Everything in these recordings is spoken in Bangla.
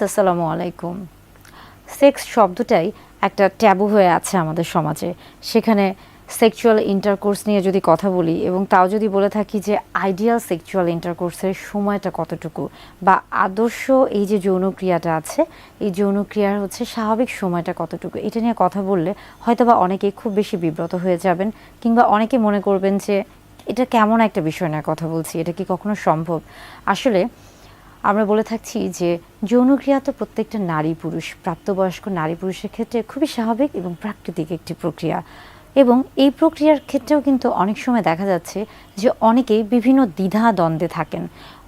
আসসালামু আলাইকুম। সেক্স শব্দটাই একটা ট্যাবু হয়ে আছে আমাদের সমাজে। সেখানে সেক্সুয়াল ইন্টারকোর্স নিয়ে যদি কথা বলি এবং তাও যদি বলে থাকি যে আইডিয়াল সেক্সুয়াল ইন্টারকোর্সের সময়টা কতটুকু বা আদর্শ এই যে যৌনক্রিয়াটা আছে, এই যৌনক্রিয়ার হচ্ছে স্বাভাবিক সময়টা কতটুকু, এটা নিয়ে কথা বললে হয়তোবা অনেকেই খুব বেশি বিব্রত হয়ে যাবেন, কিংবা অনেকে মনে করবেন যে এটা কেমন একটা বিষয় নিয়ে কথা বলছি, এটা কি কখনো সম্ভব। আসলে আমরা বলে থাকছি যে যৌনক্রিয়া তো প্রত্যেকটা নারী পুরুষ, প্রাপ্তবয়স্ক নারী পুরুষের ক্ষেত্রে খুবই স্বাভাবিক এবং প্রাকৃতিক একটি প্রক্রিয়া। এবং এই প্রক্রিয়ার ক্ষেত্রেও কিন্তু অনেক সময় দেখা যাচ্ছে যে অনেকেই বিভিন্ন দ্বিধা দ্বন্দ্বে থাকেন।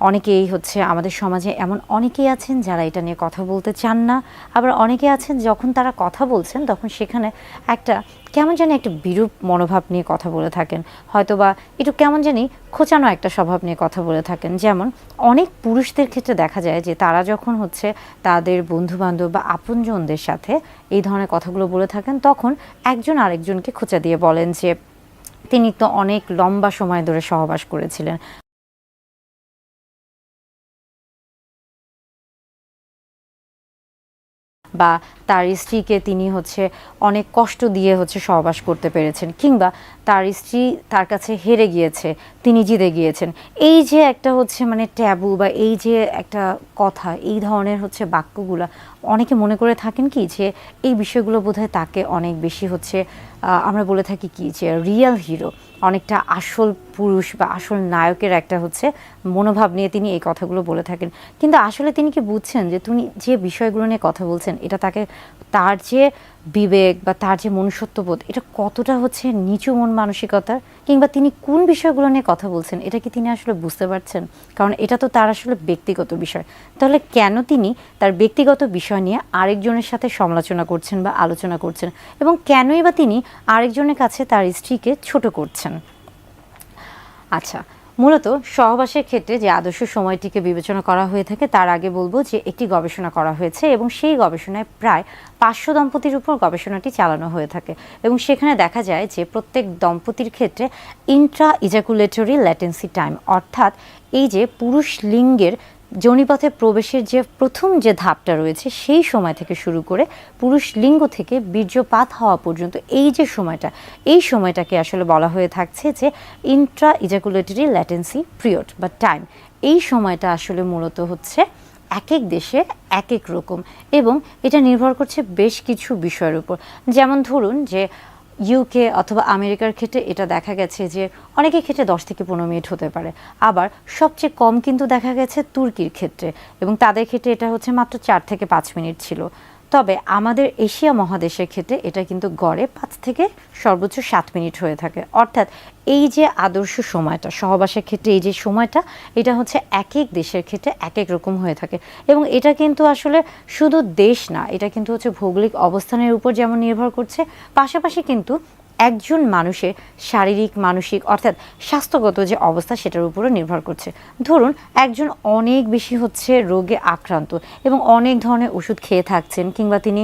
অনেকেই হচ্ছে আমাদের সমাজে এমন অনেকেই আছেন যারা এটা নিয়ে কথা বলতে চান না, আবার অনেকে আছেন যখন তারা কথা বলছেন তখন সেখানে একটা কেমন জানি একটা বিরূপ মনোভাব নিয়ে কথা বলে থাকেন, হয়তোবা একটু কেমন জানি খোঁচানো একটা স্বভাব নিয়ে কথা বলে থাকেন। যেমন অনেক পুরুষদের ক্ষেত্রে দেখা যায় যে তারা যখন হচ্ছে তাদের বন্ধুবান্ধব বা আপনজনদের সাথে এই ধরনের কথাগুলো বলে থাকেন, তখন একজন আরেকজনকে খোঁচা দিয়ে বলেন যে তিনি তো অনেক লম্বা সময় ধরে সহবাস করেছিলেন, বা তার স্ত্রীকে তিনি হচ্ছে অনেক কষ্ট দিয়ে হচ্ছে সহবাস করতে পেরেছেন, কিংবা তার স্ত্রী তার কাছে হেরে গিয়েছে, তিনি জিতে গিয়েছেন। এই যে একটা হচ্ছে মানে ট্যাবু বা এই যে একটা কথা, এই ধরনের হচ্ছে বাক্যগুলা অনেকে মনে করে থাকেন কি যে এই বিষয়গুলো বোধহয় তাকে অনেক বেশি হচ্ছে আমরা বলে থাকি কি যে রিয়েল হিরো, অনেকটা আসল পুরুষ বা আসল নায়কের একটা হচ্ছে মনোভাব নিয়ে তিনি এই কথাগুলো বলে থাকেন। কিন্তু আসলে তিনি কি বুঝছেন যে তিনি যে বিষয়গুলো নিয়ে কথা বলছেন এটা তাকে, তার যে বিবেক বা তার যে মনুষ্যত্ববোধ, এটা কতটা হচ্ছে নিচু মন মানসিকতার, কিংবা তিনি কোন বিষয়গুলো নিয়ে কথা বলছেন এটা কি তিনি আসলে বুঝতে পারছেন? কারণ এটা তো তার আসলে ব্যক্তিগত বিষয়। তাহলে কেন তিনি তার ব্যক্তিগত বিষয় নিয়ে আরেকজনের সাথে সমালোচনা করছেন বা আলোচনা করছেন, এবং কেনই বা তিনি আরেকজনের কাছে তার স্ত্রীকে ছোট করছেন? আচ্ছা, মূলত সহবাসের ক্ষেত্রে যে আদর্শ সময়টিকে বিবেচনা করা হয়ে থাকে তার আগে বলবো যে একটি গবেষণা করা হয়েছে এবং সেই গবেষণায় প্রায় 500 দম্পতির উপর গবেষণাটি চালানো হয়ে থাকে, এবং সেখানে দেখা যায় যে প্রত্যেক দম্পতির ক্ষেত্রে ইন্ট্রা ইজাকুলেটরি ল্যাটেন্সি টাইম, অর্থাৎ এই যে পুরুষ লিঙ্গের যোনিপথে প্রবেশের যে প্রথম যে ধাপটা রয়েছে সেই সময় থেকে শুরু করে পুরুষ লিঙ্গ থেকে বীর্যপাত হওয়া পর্যন্ত এই যে সময়টা, এই সময়টাকে আসলে বলা হয়ে থাকছে যে ইন্ট্রা ইজাকুলেটরি ল্যাটেন্সি পিরিয়ড বা টাইম। এই সময়টা আসলে মূলত হচ্ছে এক এক দেশে এক এক রকম, এবং এটা নির্ভর করছে বেশ কিছু বিষয়ের উপর। যেমন ধরুন যে ইউকে অথবা আমেরিকার ক্ষেত্রে এটা দেখা গেছে যে অনেকের ক্ষেত্রে 10 থেকে 15 মিনিট হতে পারে, আবার সবচেয়ে কম কিন্তু দেখা গেছে তুর্কির ক্ষেত্রে, এবং তাদের ক্ষেত্রে এটা হচ্ছে মাত্র 4 থেকে 5 মিনিট ছিল। তবে আমাদের এশিয়া মহাদেশের ক্ষেত্রে এটা কিন্তু গড়ে 5 থেকে সর্বোচ্চ 7 মিনিট হয়ে থাকে। অর্থাৎ এই যে আদর্শ সময়টা সহবাসের ক্ষেত্রে, এই যে সময়টা, এটা হচ্ছে এক এক দেশের ক্ষেত্রে এক এক রকম হয়ে থাকে, এবং এটা কিন্তু আসলে শুধু দেশ না, এটা কিন্তু হচ্ছে ভৌগোলিক অবস্থানের উপর যেমন নির্ভর করছে, পাশাপাশি কিন্তু একজন মানুষের শারীরিক মানসিক অর্থাৎ স্বাস্থ্যগত যে অবস্থা সেটার উপরও নির্ভর করছে। ধরুন একজন অনেক বেশি হচ্ছে রোগে আক্রান্ত এবং অনেক ধরনের ওষুধ খেয়ে থাকছেন, কিংবা তিনি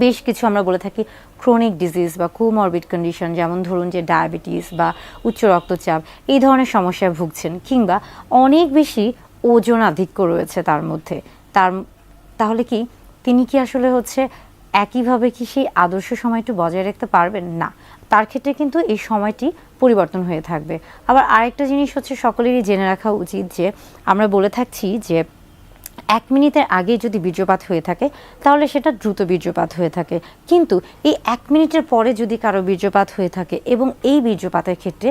বেশ কিছু আমরা বলে থাকি ক্রনিক ডিজিজ বা কোমরবিড কন্ডিশন, যেমন ধরুন যে ডায়াবেটিস বা উচ্চ রক্তচাপ, এই ধরনের সমস্যায় ভুগছেন, কিংবা অনেক বেশি ওজন আধিক্য রয়েছে তার মধ্যে, তার তাহলে কি তিনি কি আসলে হচ্ছে একইভাবে কি সেই আদর্শ সময়টি বজায় রাখতে পারবেন? না, তার ক্ষেত্রে কিন্তু এই সময়টি পরিবর্তন হয়ে থাকবে। আবার আরেকটা জিনিস হচ্ছে সকলেরই জেনে রাখা উচিত যে আমরা বলে থাকছি যে 1 মিনিটের আগে যদি বীর্যপাত হয়ে থাকে তাহলে সেটা দ্রুত বীর্যপাত হয়ে থাকে, কিন্তু এই 1 মিনিটের পরে যদি কারো বীর্যপাত হয়ে থাকে এবং এই বীর্যপাতের ক্ষেত্রে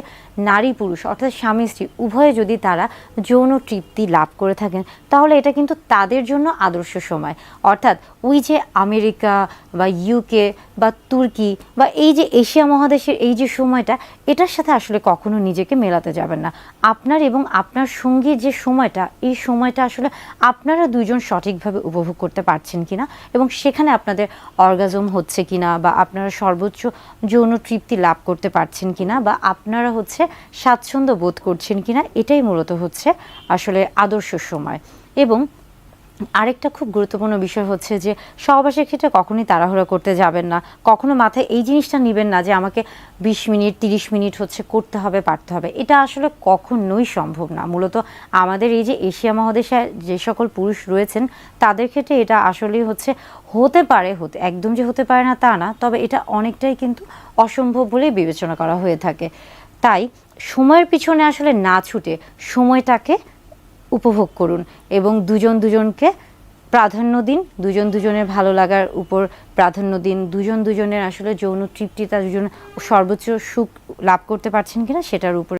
নারী পুরুষ অর্থাৎ স্বামী স্ত্রী উভয়ে যদি তারা যৌন তৃপ্তি লাভ করে থাকেন, তাহলে এটা কিন্তু তাদের জন্য আদর্শ সময়। অর্থাৎ ওই যে আমেরিকা বা ইউকে বা তুর্কি বা এই যে এশিয়া মহাদেশের এই যে সময়টা, এটার সাথে আসলে কখনো নিজেকে মেলাতে যাবেন না। আপনার এবং আপনার সঙ্গীর যে সময়টা, এই সময়টা আসলে আপনারা দুইজন সঠিকভাবে উপভোগ করতে পারছেন কিনা, এবং সেখানে আপনাদের অর্গাজম হচ্ছে কিনা, বা আপনারা সর্বোচ্চ যৌন তৃপ্তি লাভ করতে পারছেন কিনা, বা আপনারা হচ্ছে স্বাচ্ছন্দ্য বোধ করছেন কিনা, এটাই মূলত হচ্ছে আসলে আদর্শ সময়। এবং আরেকটা খুব গুরুত্বপূর্ণ বিষয় হচ্ছে যে সহবাসের ক্ষেত্রে কখনোই তাড়াহুড়া করতে যাবেন না, কখনো মাথায় এই জিনিসটা নেবেন না যে আমাকে 20 মিনিট 30 মিনিট হচ্ছে করতে হবে পারতে হবে, এটা আসলে কখনোই সম্ভব না। মূলত আমাদের এই যে এশিয়া মহাদেশে যে সকল পুরুষ রয়েছেন তাদের ক্ষেত্রে এটা আসলেই হচ্ছে হতে পারে, হতে একদম যে হতে পারে না তা না, তবে এটা অনেকটাই কিন্তু অসম্ভব বলেই বিবেচনা করা হয়ে থাকে। তাই সময়ের পিছনে আসলে না ছুটে সময়টাকে উপভোগ করুন এবং দুজন দুজনকে প্রাধান্য দিন, দুজন দুজনের ভালো লাগার উপর প্রাধান্য দিন, দুজন দুজনের আসলে যৌন তৃপ্তিটা দুজন সর্বোচ্চ সুখ লাভ করতে পারছেন কিনা সেটার উপর